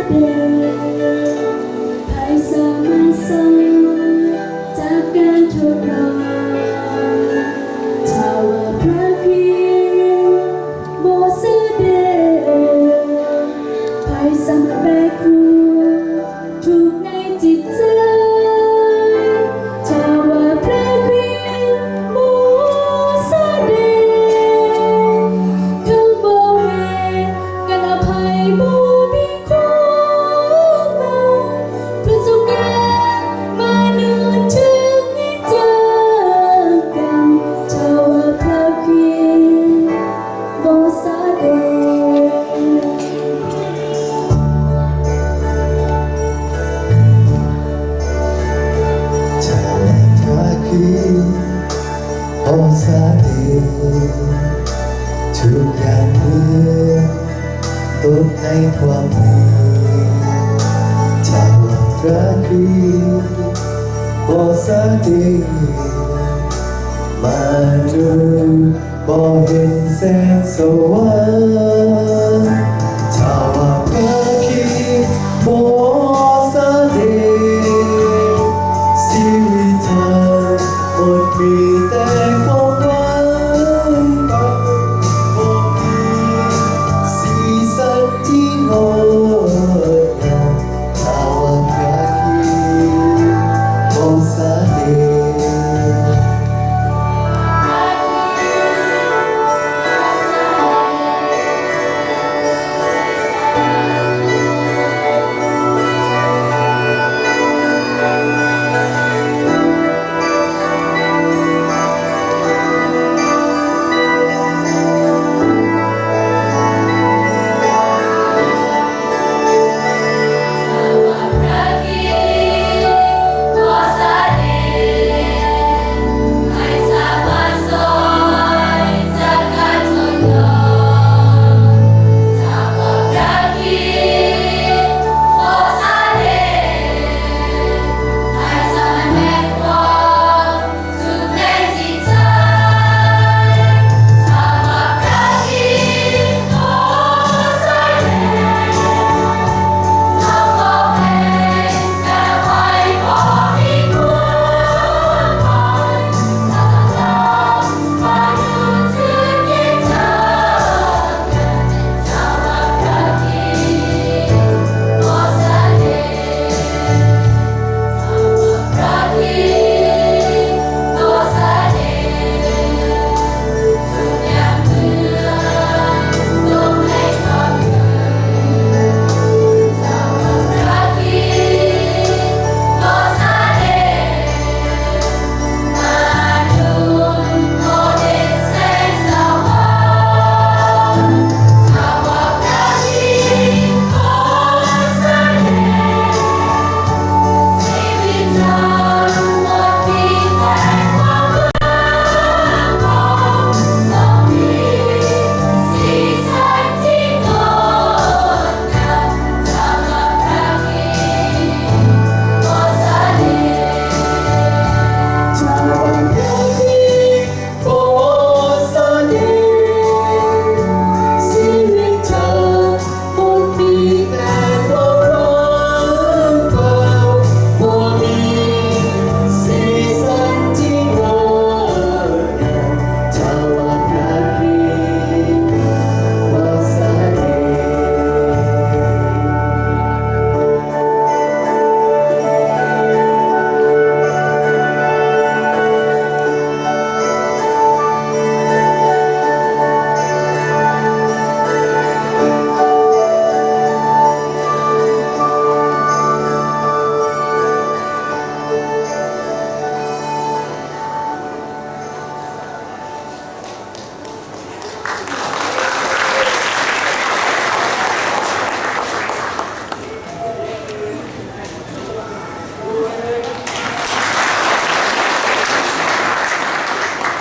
เดไทยสามัญสอนจากการทดลองถ้าว่าพระคริสต์โมเสเดไทยสามัญแบกครูถูกในจิตใจถ้าว่าพระคริสต์โมเสเดทั้งโบเฮกันอภัยโมมีความหมายพระทรงงานมาเนื้อถึงให้เจอกันถ้าว่าพระคริสต์โมเสเดโอซาเดทุกอย่างเมื่อตกในความดีถ้าว่าพระคริสต์โอซาเดมาดูบ่เห็นแสงสว่าง